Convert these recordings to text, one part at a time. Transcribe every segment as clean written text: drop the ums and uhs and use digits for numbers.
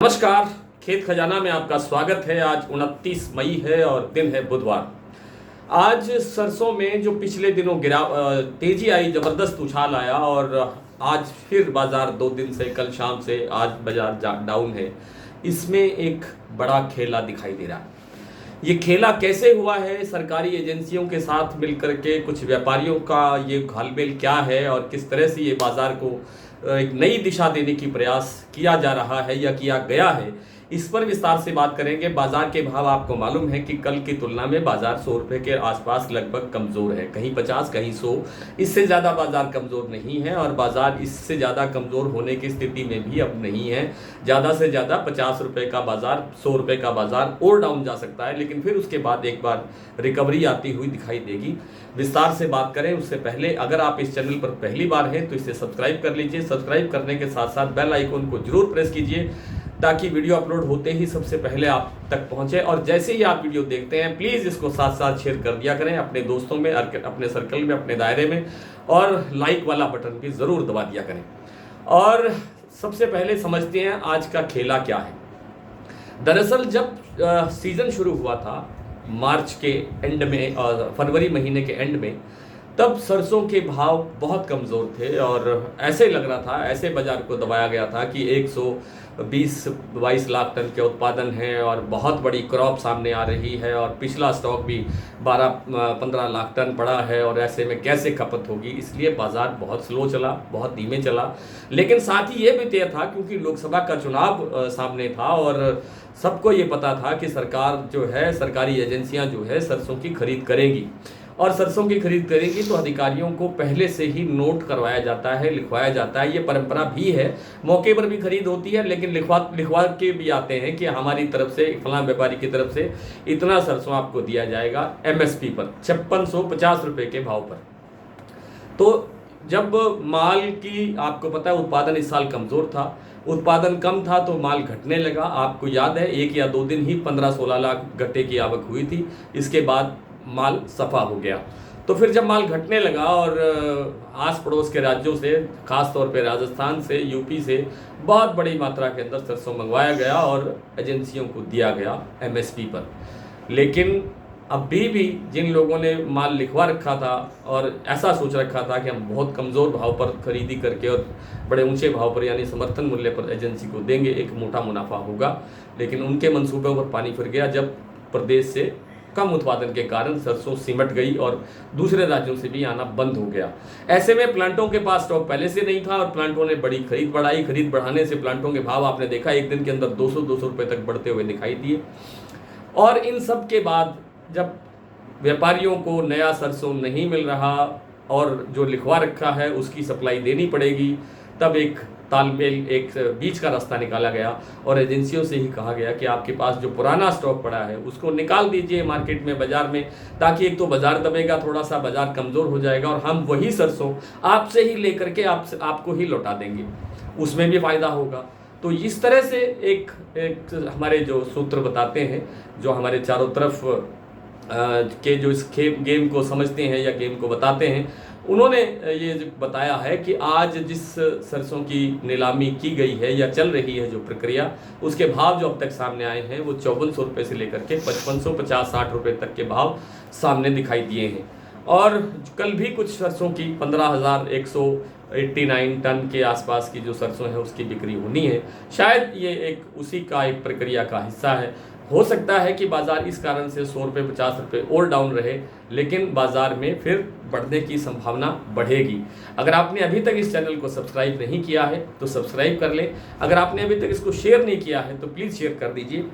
नमस्कार। खेत खजाना में आपका स्वागत है। आज 29 मई है और दिन है बुधवार। आज सरसों में जो पिछले दिनों तेजी आई, जबरदस्त उछाल आया और आज फिर बाजार 2 दिन से, कल शाम से आज बाजार डाउन है। इसमें एक बड़ा खेला दिखाई दे रहा है। ये खेला कैसे हुआ है? सरकारी एजेंसियों के साथ मिलकर के कुछ व्यापारियों का ये घालमेल क्या है और किस तरह से ये बाजार को एक नई दिशा देने की प्रयास किया जा रहा है या किया गया है, इस पर विस्तार से बात करेंगे। बाजार के भाव आपको मालूम है कि कल की तुलना में बाजार 100 रुपये के आसपास लगभग कमज़ोर है, कहीं 50 कहीं 100, इससे ज़्यादा बाजार कमज़ोर नहीं है और बाजार इससे ज़्यादा कमज़ोर होने की स्थिति में भी अब नहीं है। ज़्यादा से ज़्यादा 50 रुपये का बाजार, 100 रुपये का बाजार और डाउन जा सकता है, लेकिन फिर उसके बाद एक बार रिकवरी आती हुई दिखाई देगी। विस्तार से बात करें उससे पहले अगर आप इस चैनल पर पहली बार हैं तो इसे सब्सक्राइब कर लीजिए। सब्सक्राइब करने के साथ साथ बेल आइकन को जरूर प्रेस कीजिए ताकि वीडियो अपलोड होते ही सबसे पहले आप तक पहुंचे। और जैसे ही आप वीडियो देखते हैं प्लीज़ इसको साथ साथ शेयर कर दिया करें अपने दोस्तों में, अपने सर्कल में, अपने दायरे में, और लाइक वाला बटन भी ज़रूर दबा दिया करें। और सबसे पहले समझते हैं आज का खेला क्या है। दरअसल जब सीज़न शुरू हुआ था मार्च के एंड में और फरवरी महीने के एंड में, तब सरसों के भाव बहुत कमज़ोर थे और ऐसे लग रहा था, ऐसे बाज़ार को दबाया गया था कि 120-22 लाख टन के उत्पादन है और बहुत बड़ी क्रॉप सामने आ रही है और पिछला स्टॉक भी 12-15 लाख टन पड़ा है और ऐसे में कैसे खपत होगी। इसलिए बाज़ार बहुत स्लो चला, बहुत धीमे चला। लेकिन साथ ही ये भी तय था क्योंकि लोकसभा का चुनाव सामने था और सबको ये पता था कि सरकार जो है, सरकारी एजेंसियां जो है सरसों की खरीद करेंगी और सरसों की खरीद करेंगी तो अधिकारियों को पहले से ही नोट करवाया जाता है, लिखवाया जाता है। ये परंपरा भी है, मौके पर भी खरीद होती है, लेकिन लिखवा के भी आते हैं कि हमारी तरफ से, फलां व्यापारी की तरफ से इतना सरसों आपको दिया जाएगा एमएसपी पर, 5650 रुपये के भाव पर। तो जब माल की, आपको पता है उत्पादन इस साल कमज़ोर था, उत्पादन कम था तो माल घटने लगा। आपको याद है 1 या 2 दिन ही 15-16 लाख गट्टे की आवक हुई थी, इसके बाद माल सफ़ा हो गया। तो फिर जब माल घटने लगा और आस पड़ोस के राज्यों से, ख़ास तौर पे राजस्थान से, यूपी से बहुत बड़ी मात्रा के अंदर सरसों मंगवाया गया और एजेंसियों को दिया गया एमएसपी पर। लेकिन अभी भी जिन लोगों ने माल लिखवा रखा था और ऐसा सोच रखा था कि हम बहुत कमज़ोर भाव पर खरीदी करके और बड़े ऊंचे भाव पर यानी समर्थन मूल्य पर एजेंसी को देंगे, एक मोटा मुनाफा होगा, लेकिन उनके मंसूबों पर पानी फिर गया जब प्रदेश से कम उत्पादन के कारण सरसों सिमट गई और दूसरे राज्यों से भी आना बंद हो गया। ऐसे में प्लांटों के पास स्टॉक पहले से नहीं था और प्लांटों ने बड़ी खरीद बढ़ाई। खरीद बढ़ाने से प्लांटों के भाव आपने देखा एक दिन के अंदर 200 रुपये तक बढ़ते हुए दिखाई दिए। और इन सब के बाद जब व्यापारियों को नया सरसों नहीं मिल रहा और जो लिखवा रखा है उसकी सप्लाई देनी पड़ेगी, तब एक तालमेल, एक बीच का रास्ता निकाला गया और एजेंसियों से ही कहा गया कि आपके पास जो पुराना स्टॉक पड़ा है उसको निकाल दीजिए मार्केट में, बाज़ार में, ताकि एक तो बाज़ार दबेगा, थोड़ा सा बाज़ार कमज़ोर हो जाएगा और हम वही सरसों आपसे ही लेकर के आपको ही लौटा देंगे, उसमें भी फ़ायदा होगा। तो इस तरह से एक हमारे जो सूत्र बताते हैं, जो हमारे चारों तरफ के जो इस गेम को समझते हैं या गेम को बताते हैं, उन्होंने ये बताया है कि आज जिस सरसों की नीलामी की गई है या चल रही है जो प्रक्रिया, उसके भाव जो अब तक सामने आए हैं वो 5400 रुपये से लेकर के 5550-60 रुपये तक के भाव सामने दिखाई दिए हैं। और कल भी कुछ सरसों की 15,189 टन के आसपास की जो सरसों है उसकी बिक्री होनी है। शायद ये एक उसी का एक प्रक्रिया का हिस्सा है। हो सकता है कि बाज़ार इस कारण से 100 रुपये 50 रुपये और डाउन रहे, लेकिन बाज़ार में फिर बढ़ने की संभावना बढ़ेगी। अगर आपने अभी तक इस चैनल को सब्सक्राइब नहीं किया है तो सब्सक्राइब कर लें। अगर आपने अभी तक इसको शेयर नहीं किया है तो प्लीज़ शेयर कर दीजिए।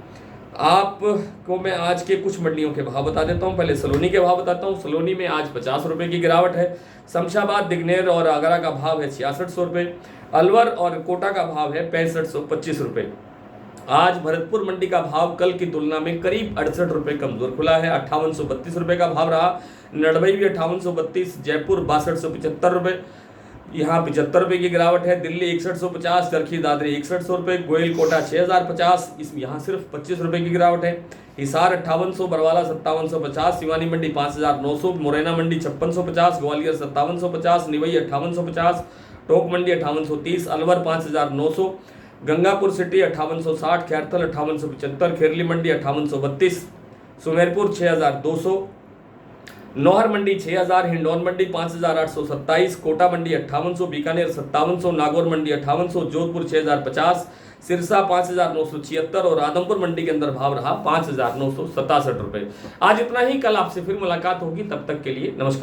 आपको मैं आज के कुछ मंडियों के भाव बता देता हूँ। पहले सलोनी के भाव बताता हूँ। सलोनी में आज 50 रुपये की गिरावट है। शमशाबाद, दिग्नेर और आगरा का भाव है 6600 रुपये। अलवर और कोटा का भाव है 6525 रुपये। आज भरतपुर मंडी का भाव कल की तुलना में करीब 68 रुपये कमज़ोर खुला है, 5832 रुपये का भाव रहा। नड़बई भी 5832, जयपुर 6275 रुपये, यहाँ 75 रुपये की गिरावट है। दिल्ली 6150, चरखी दादरी 6100 रुपये, गोयल कोटा 6050, यहाँ सिर्फ 25 रुपये की गिरावट है। हिसार 5800, बरवाला 5750, सिवानी मंडी 5900, मुरैना मंडी 5650, ग्वालियर 5750, निवई 5850, टोंक मंडी 5830, अलवर 5900, गंगापुर सिटी 5860, खैरथल 5875, खेरली मंडी 5832, सुमेरपुर 6200, नौहर मंडी 6000, हिंडौन मंडी 5827, कोटा मंडी 5800, बीकानेर 5700, नागौर मंडी 5800, जोधपुर 6050, सिरसा 5976 और आदमपुर मंडी के अंदर भाव रहा 5967 रुपए। आज इतना ही, कल आपसे फिर मुलाकात होगी, तब तक के लिए नमस्कार।